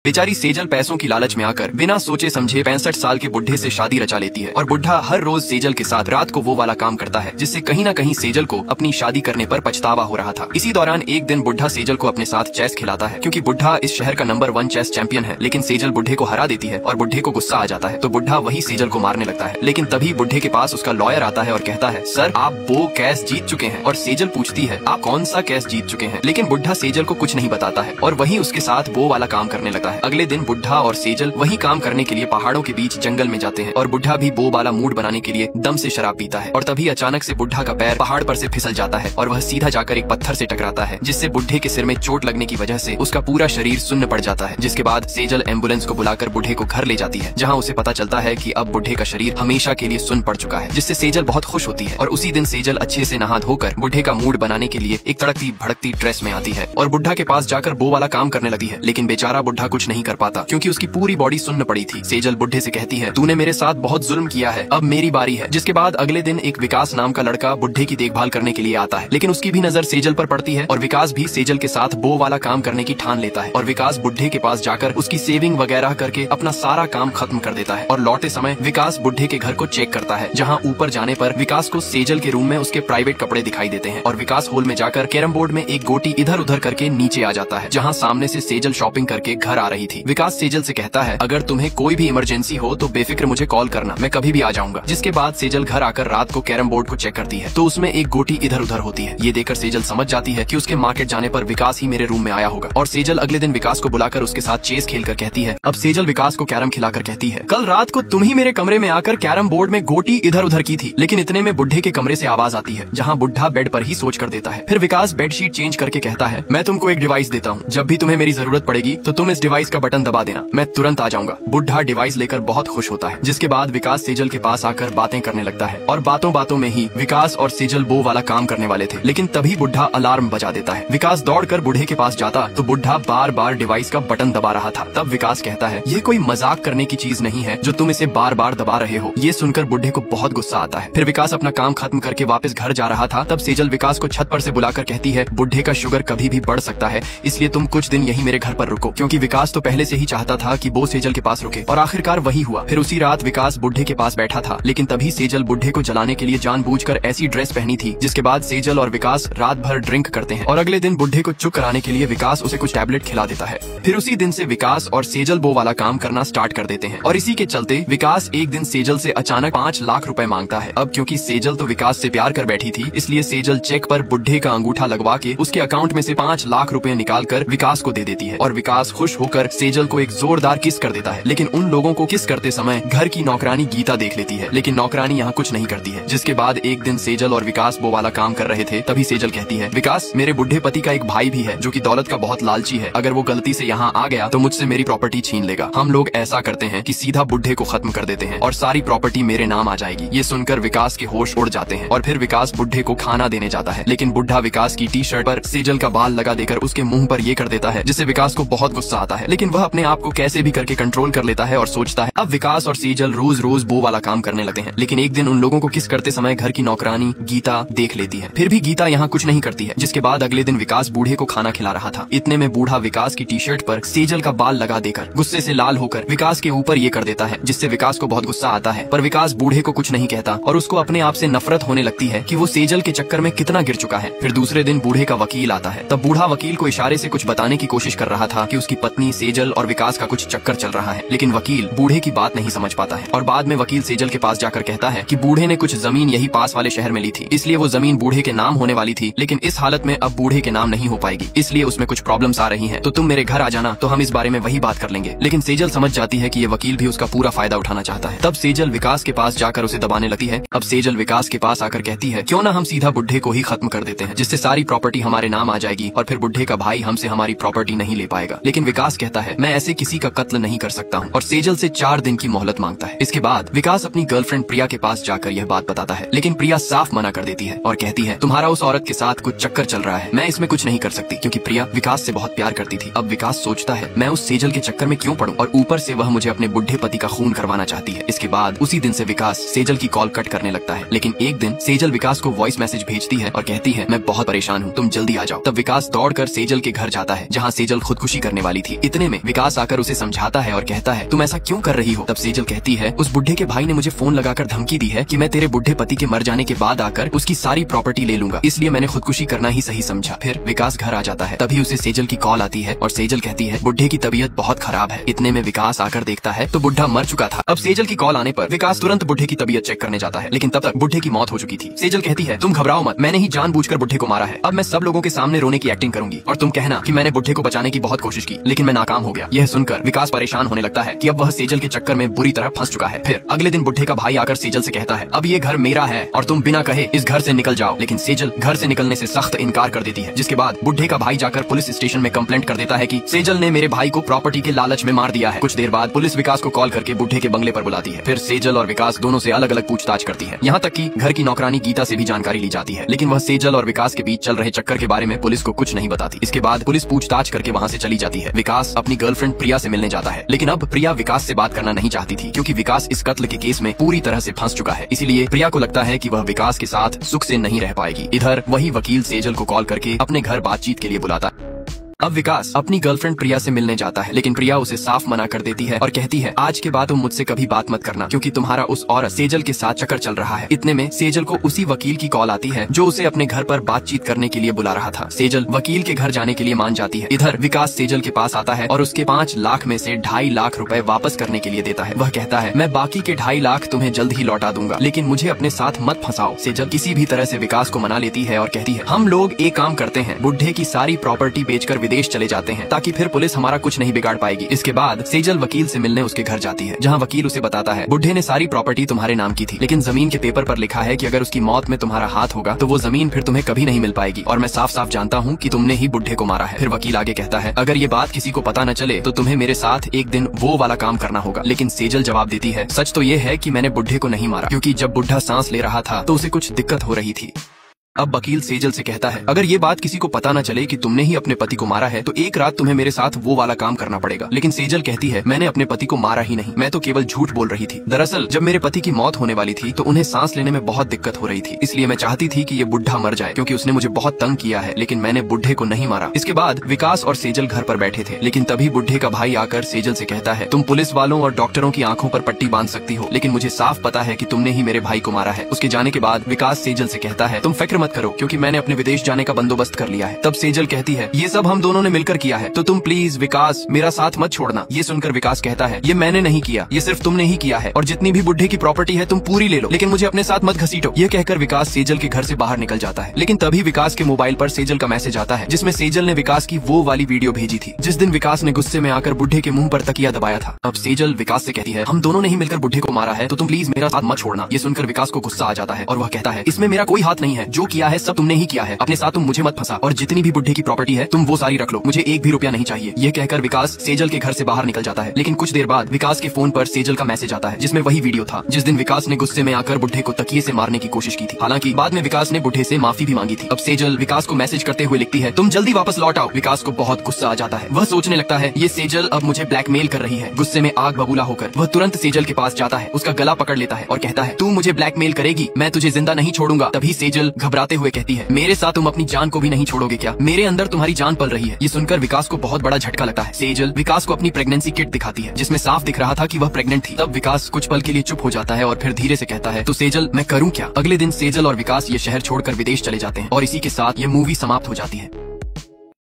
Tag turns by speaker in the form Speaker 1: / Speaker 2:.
Speaker 1: बेचारी सेजल पैसों की लालच में आकर बिना सोचे समझे 65 साल के बुढ़े से शादी रचा लेती है और बुढ़ा हर रोज सेजल के साथ रात को वो वाला काम करता है जिससे कहीं ना कहीं सेजल को अपनी शादी करने पर पछतावा हो रहा था। इसी दौरान एक दिन बुढ़ा सेजल को अपने साथ चेस खिलाता है क्योंकि बुढ़ा इस शहर का नंबर 1 चेस चैंपियन है, लेकिन सेजल बुढ़े को हरा देती है और बुढ़े को गुस्सा आ जाता है तो बुढ़ा वही सेजल को मारने लगता है। लेकिन तभी बुढ़े के पास उसका लॉयर आता है और कहता है, सर आप वो कैस जीत चुके हैं। और सेजल पूछती है, आप कौन सा कैस जीत चुके हैं? लेकिन बुढ़ा सेजल को कुछ नहीं बताता है और वही उसके साथ वो वाला काम करने लगता है। अगले दिन बुढ़ा और सेजल वही काम करने के लिए पहाड़ों के बीच जंगल में जाते हैं और बुढ़ा भी वो वाला मूड बनाने के लिए दम से शराब पीता है। और तभी अचानक से बुढ़ा का पैर पहाड़ पर से फिसल जाता है और वह सीधा जाकर एक पत्थर से टकराता है जिससे बुढ़े के सिर में चोट लगने की वजह से उसका पूरा शरीर सुन्न पड़ जाता है। जिसके बाद सेजल एम्बुलेंस को बुलाकर बुढ़े को घर ले जाती है जहाँ उसे पता चलता है कि अब बुढ़े का शरीर हमेशा के लिए सुन्न पड़ चुका है, जिससे सेजल बहुत खुश होती है। और उसी दिन सेजल अच्छे से नहा धोकर बुढ़े का मूड बनाने के लिए एक तड़कती भड़कती ड्रेस में आती है और बुढ़ा के पास जाकर वो वाला काम करने लगती है। लेकिन बेचारा बुढ़ा कुछ नहीं कर पाता क्योंकि उसकी पूरी बॉडी सुन्न पड़ी थी। सेजल बुढ़े से कहती है, तूने मेरे साथ बहुत जुल्म किया है, अब मेरी बारी है। जिसके बाद अगले दिन एक विकास नाम का लड़का बुढ़े की देखभाल करने के लिए आता है, लेकिन उसकी भी नजर सेजल पर पड़ती है और विकास भी सेजल के साथ वो वाला काम करने की ठान लेता है। और विकास बुढ़े के पास जाकर उसकी सेविंग वगैरह करके अपना सारा काम खत्म कर देता है। और लौटते समय विकास बुढ़े के घर को चेक करता है जहाँ ऊपर जाने पर विकास को सेजल के रूम में उसके प्राइवेट कपड़े दिखाई देते हैं और विकास हॉल में जाकर कैरम बोर्ड में एक गोटी इधर उधर करके नीचे आ जाता है जहाँ सामने से सेजल शॉपिंग करके घर आ रही थी। विकास सेजल से कहता है, अगर तुम्हें कोई भी इमरजेंसी हो तो बेफिक्र मुझे कॉल करना, मैं कभी भी आ जाऊंगा। जिसके बाद सेजल घर आकर रात को कैरम बोर्ड को चेक करती है तो उसमें एक गोटी इधर उधर होती है। ये देखकर सेजल समझ जाती है कि उसके मार्केट जाने पर विकास ही मेरे रूम में आया होगा और सेजल अगले दिन विकास को बुलाकर उसके साथ चेस खेलकर कहती है। अब सेजल विकास को कैरम खिलाकर कहती है, कल रात को तुम ही मेरे कमरे में आकर कैरम बोर्ड में गोटी इधर उधर की थी। लेकिन इतने में बुढ़े के कमरे से आवाज आती है जहाँ बुढ़ा बेड पर ही सोच कर देता है। फिर विकास बेडशीट चेंज करके कहता है, मैं तुमको एक डिवाइस देता हूँ, जब भी तुम्हें मेरी जरूरत पड़ेगी तो तुम इस डिवाइस का बटन दबा देना, मैं तुरंत आ जाऊंगा। बुढ़ा डिवाइस लेकर बहुत खुश होता है। जिसके बाद विकास सेजल के पास आकर बातें करने लगता है और बातों बातों में ही विकास और सेजल वो वाला काम करने वाले थे। लेकिन तभी बुढ़ा अलार्म बजा देता है। विकास दौड़कर बुढ़े के पास जाता तो बुढ़ा बार बार डिवाइस का बटन दबा रहा था। तब विकास कहता है, ये कोई मजाक करने की चीज नहीं है जो तुम इसे बार बार दबा रहे हो। ये सुनकर बुढ़े को बहुत गुस्सा आता है। फिर विकास अपना काम खत्म करके वापस घर जा रहा था। तब सेजल विकास को छत पर से बुलाकर कहती है, बुढ़े का शुगर कभी भी बढ़ सकता है, इसलिए तुम कुछ दिन यही मेरे घर पर रुको। क्योंकि विकास तो पहले से ही चाहता था कि वो सेजल के पास रुके और आखिरकार वही हुआ। फिर उसी रात विकास बुढ़े के पास बैठा था, लेकिन तभी सेजल बुढ़े को जलाने के लिए जानबूझकर ऐसी ड्रेस पहनी थी। जिसके बाद सेजल और विकास रात भर ड्रिंक करते हैं और अगले दिन बुढ़े को चुप कराने के लिए विकास उसे कुछ टैबलेट खिला देता है। फिर उसी दिन से विकास और सेजल वो वाला काम करना स्टार्ट कर देते हैं और इसी के चलते विकास एक दिन सेजल से अचानक 5 लाख रुपए मांगता है। अब क्योंकि सेजल तो विकास से प्यार कर बैठी थी, इसलिए सेजल चेक पर बुढ़े का अंगूठा लगवा के उसके अकाउंट में से 5 लाख रुपए निकाल कर विकास को दे देती है और विकास खुश होकर सेजल को एक जोरदार किस कर देता है। लेकिन उन लोगों को किस करते समय घर की नौकरानी गीता देख लेती है, लेकिन नौकरानी यहाँ कुछ नहीं करती है। जिसके बाद एक दिन सेजल और विकास वो वाला काम कर रहे थे, तभी सेजल कहती है, विकास मेरे बुढ़े पति का एक भाई भी है जो कि दौलत का बहुत लालची है, अगर वो गलती से यहाँ आ गया तो मुझसे मेरी प्रॉपर्टी छीन लेगा। हम लोग ऐसा करते हैं कि सीधा बुढ़े को खत्म कर देते हैं और सारी प्रॉपर्टी मेरे नाम आ जाएगी। ये सुनकर विकास के होश उड़ जाते हैं और फिर विकास बुढ़े को खाना देने जाता है, लेकिन बुढ़ा विकास की टी शर्ट पर सेजल का बाल लगा देकर उसके मुंह पर ये कर देता है, जिससे विकास को बहुत गुस्सा आता है। लेकिन वह अपने आप को कैसे भी करके कंट्रोल कर लेता है और सोचता है अब विकास और सेजल रोज रोज वो वाला काम करने लगते हैं। लेकिन एक दिन उन लोगों को किस करते समय घर की नौकरानी गीता देख लेती है। फिर भी गीता यहाँ कुछ नहीं करती है। जिसके बाद अगले दिन विकास बूढ़े को खाना खिला रहा था। इतने में बूढ़ा विकास की टी शर्ट पर सेजल का बाल लगा देकर गुस्से से लाल होकर विकास के ऊपर ये कर देता है, जिससे विकास को बहुत गुस्सा आता है। पर विकास बूढ़े को कुछ नहीं कहता और उसको अपने आप से नफरत होने लगती है कि वो सेजल के चक्कर में कितना गिर चुका है। फिर दूसरे दिन बूढ़े का वकील आता है। तब बूढ़ा वकील को इशारे से कुछ बताने की कोशिश कर रहा था कि उसकी पत्नी सेजल और विकास का कुछ चक्कर चल रहा है, लेकिन वकील बूढ़े की बात नहीं समझ पाता है। और बाद में वकील सेजल के पास जाकर कहता है कि बूढ़े ने कुछ जमीन यही पास वाले शहर में ली थी, इसलिए वो जमीन बूढ़े के नाम होने वाली थी, लेकिन इस हालत में अब बूढ़े के नाम नहीं हो पाएगी, इसलिए उसमें कुछ प्रॉब्लम्स आ रही हैं, तो तुम मेरे घर आ जाना तो हम इस बारे में वही बात कर लेंगे। लेकिन सेजल समझ जाती है कि ये वकील भी उसका पूरा फायदा उठाना चाहता है। तब सेजल विकास के पास जाकर उसे दबाने लगती है। अब सेजल विकास के पास आकर कहती है, क्यों ना हम सीधा बुढ़े को ही खत्म कर देते हैं, जिससे सारी प्रॉपर्टी हमारे नाम आ जाएगी और फिर बुढ़े का भाई हमसे हमारी प्रॉपर्टी नहीं ले पाएगा। लेकिन विकास कहता है, मैं ऐसे किसी का कत्ल नहीं कर सकता हूँ और सेजल से 4 दिन की मोहलत मांगता है। इसके बाद विकास अपनी गर्लफ्रेंड प्रिया के पास जाकर यह बात बताता है, लेकिन प्रिया साफ मना कर देती है और कहती है, तुम्हारा उस औरत के साथ कुछ चक्कर चल रहा है, मैं इसमें कुछ नहीं कर सकती, क्योंकि प्रिया विकास से बहुत प्यार करती थी। अब विकास सोचता है, मैं उस सेजल के चक्कर में क्यों पड़ूं और ऊपर से वह मुझे अपने बुढ़े पति का खून करवाना चाहती है। इसके बाद उसी दिन से विकास सेजल की कॉल कट करने लगता है। लेकिन एक दिन सेजल विकास को वॉइस मैसेज भेजती है और कहती है, मैं बहुत परेशान हूँ, तुम जल्दी आ जाओ। तब विकास दौड़कर सेजल के घर जाता है जहाँ सेजल खुदकुशी करने वाली थी। इतने में विकास आकर उसे समझाता है और कहता है तुम ऐसा क्यों कर रही हो। तब सेजल कहती है उस बुढ़े के भाई ने मुझे फोन लगाकर धमकी दी है कि मैं तेरे बुढ़े पति के मर जाने के बाद आकर उसकी सारी प्रॉपर्टी ले लूंगा, इसलिए मैंने खुदकुशी करना ही सही समझा। फिर विकास घर आ जाता है, तभी उसे सेजल की कॉल आती है और सेजल कहती है बुढ़े की तबीयत बहुत खराब है। इतने में विकास आकर देखता है तो बुढ़ा मर चुका था। अब सेजल की कॉल आने पर विकास तुरंत बुढ़े की तबीयत चेक करने जाता है, लेकिन तब तक बुढ़े की मौत हो चुकी थी। सेजल कहती है तुम घबराओ मत, मैंने ही जानबूझकर बुढ़े को मारा है। अब मैं सब लोगों के सामने रोने की एक्टिंग करूंगी और तुम कहना कि मैंने बुढ़े को बचाने की बहुत कोशिश की, लेकिन मैं नाकाम हो गया। यह सुनकर विकास परेशान होने लगता है कि अब वह सेजल के चक्कर में बुरी तरह फंस चुका है। फिर अगले दिन बुढ़े का भाई आकर सेजल से कहता है अब ये घर मेरा है और तुम बिना कहे इस घर से निकल जाओ, लेकिन सेजल घर से निकलने से सख्त इनकार कर देती है। जिसके बाद बुढ़े का भाई जाकर पुलिस स्टेशन में कंप्लेंट कर देता है कि सेजल ने मेरे भाई को प्रॉपर्टी के लालच में मार दिया है। कुछ देर बाद पुलिस विकास को कॉल करके बुढ़े के बंगले पर बुलाती है। फिर सेजल और विकास दोनों से अलग अलग पूछताछ करती है, यहाँ तक कि घर की नौकरानी गीता से भी जानकारी ली जाती है, लेकिन वह सेजल और विकास के बीच चल रहे चक्कर के बारे में पुलिस को कुछ नहीं बताती। इसके बाद पुलिस पूछताछ करके वहाँ से चली जाती है। विकास अपनी गर्लफ्रेंड प्रिया से मिलने जाता है, लेकिन अब प्रिया विकास से बात करना नहीं चाहती थी, क्योंकि विकास इस कत्ल के केस में पूरी तरह से फंस चुका है। इसीलिए प्रिया को लगता है कि वह विकास के साथ सुख से नहीं रह पाएगी। इधर वही वकील सेजल को कॉल करके अपने घर बातचीत के लिए बुलाता। अब विकास अपनी गर्लफ्रेंड प्रिया से मिलने जाता है, लेकिन प्रिया उसे साफ मना कर देती है और कहती है आज के बाद तुम मुझसे कभी बात मत करना, क्योंकि तुम्हारा उस औरत सेजल के साथ चक्कर चल रहा है। इतने में सेजल को उसी वकील की कॉल आती है जो उसे अपने घर पर बातचीत करने के लिए बुला रहा था। सेजल वकील के घर जाने के लिए मान जाती है। इधर विकास सेजल के पास आता है और उसके 5 लाख में से 2.5 लाख रुपए वापस करने के लिए देता है। वह कहता है मैं बाकी के 2.5 लाख तुम्हें जल्द ही लौटा दूंगा, लेकिन मुझे अपने साथ मत फंसाओ। सेजल किसी भी तरह से विकास को मना लेती है और कहती है हम लोग एक काम करते हैं, बुढ़े की सारी प्रॉपर्टी बेचकर विदेश चले जाते हैं ताकि फिर पुलिस हमारा कुछ नहीं बिगाड़ पाएगी। इसके बाद सेजल वकील से मिलने उसके घर जाती है, जहाँ वकील उसे बताता है बुढ़े ने सारी प्रॉपर्टी तुम्हारे नाम की थी, लेकिन जमीन के पेपर पर लिखा है कि अगर उसकी मौत में तुम्हारा हाथ होगा तो वो जमीन फिर तुम्हें कभी नहीं मिल पाएगी, और मैं साफ साफ जानता हूँ कि तुमने ही बुढ़े को मारा है। फिर वकील आगे कहता है अगर ये बात किसी को पता न चले तो तुम्हें मेरे साथ एक दिन वो वाला काम करना होगा। लेकिन सेजल जवाब देती है सच तो ये है कि मैंने बुढ़े को नहीं मारा, क्योंकि जब बुढ़ा सांस ले रहा था तो उसे कुछ दिक्कत हो रही थी। अब वकील सेजल से कहता है अगर ये बात किसी को पता न चले कि तुमने ही अपने पति को मारा है तो एक रात तुम्हें मेरे साथ वो वाला काम करना पड़ेगा। लेकिन सेजल कहती है मैंने अपने पति को मारा ही नहीं, मैं तो केवल झूठ बोल रही थी। दरअसल जब मेरे पति की मौत होने वाली थी तो उन्हें सांस लेने में बहुत दिक्कत हो रही थी, इसलिए मैं चाहती थी कि ये बुढ़ा मर जाए, क्योंकि उसने मुझे बहुत तंग किया है, लेकिन मैंने बुढ़े को नहीं मारा। इसके बाद विकास और सेजल घर पर बैठे थे, लेकिन तभी बुढ़े का भाई आकर सेजल से कहता है तुम पुलिस वालों और डॉक्टरों की आंखों पर पट्टी बांध सकती हो, लेकिन मुझे साफ पता है कि तुमने ही मेरे भाई को मारा है। उसके जाने के बाद विकास सेजल से कहता है तुम फिक्र मत करो, क्योंकि मैंने अपने विदेश जाने का बंदोबस्त कर लिया है। तब सेजल कहती है ये सब हम दोनों ने मिलकर किया है, तो तुम प्लीज विकास मेरा साथ मत छोड़ना। ये सुनकर विकास कहता है ये मैंने नहीं किया, ये सिर्फ तुमने ही किया है, और जितनी भी बुढ़े की प्रॉपर्टी है तुम पूरी ले लो, लेकिन मुझे अपने साथ मत घसीटो। ये कहकर विकास सेजल के घर से बाहर निकल जाता है, लेकिन तभी विकास के मोबाइल पर सेजल का मैसेज आता है जिसमें सेजल ने विकास की वो वाली वीडियो भेजी थी जिस दिन विकास ने गुस्से में आकर बुढ़े के मुंह पर तकिया दबाया था। अब सेजल विकास से कहती है हम दोनों ने ही मिलकर बुढ़े को मारा है, तो तुम प्लीज मेरा साथ मत छोड़ना। ये सुनकर विकास को गुस्सा आ जाता है और वह कहता है इसमें मेरा कोई हाथ नहीं है, जो किया है सब तुमने ही किया है, अपने साथ तुम मुझे मत फंसा, और जितनी भी बुढ़े की प्रॉपर्टी है तुम वो सारी रख लो, मुझे एक भी रुपया नहीं चाहिए। ये कहकर विकास सेजल के घर से बाहर निकल जाता है, लेकिन कुछ देर बाद विकास के फोन पर सेजल का मैसेज आता है जिसमें वही वीडियो था जिस दिन विकास ने गुस्से में आकर बुढ़े को तकिए से मारने की कोशिश की थी। हालांकि बाद में विकास ने बुढ़े से माफी भी मांगी थी। अब सेजल विकास को मैसेज करते हुए लिखती है तुम जल्दी वापस लौट आओ। विकास को बहुत गुस्सा आ जाता है, वह सोचने लगता है ये सेजल अब मुझे ब्लैकमेल कर रही है। गुस्से में आग बबूला होकर वह तुरंत सेजल के पास जाता है, उसका गला पकड़ लेता है और कहता है तू मुझे ब्लैकमेल करेगी, मैं तुझे जिंदा नहीं छोड़ूंगा। तभी सेजल घबराते हुए कहती है मेरे साथ तुम अपनी जान को भी नहीं छोड़ोगे क्या, मेरे अंदर तुम्हारी जान पल रही है। ये सुनकर विकास को बहुत बड़ा झटका लगता है। सेजल विकास को अपनी प्रेगनेंसी किट दिखाती है जिसमें साफ दिख रहा था कि वह प्रेग्नेंट थी। तब विकास कुछ पल के लिए चुप हो जाता है और फिर धीरे से कहता है तो सेजल मैं करूँ क्या। अगले दिन सेजल और विकास ये शहर छोड़कर विदेश चले जाते हैं और इसी के साथ ये मूवी समाप्त हो जाती है।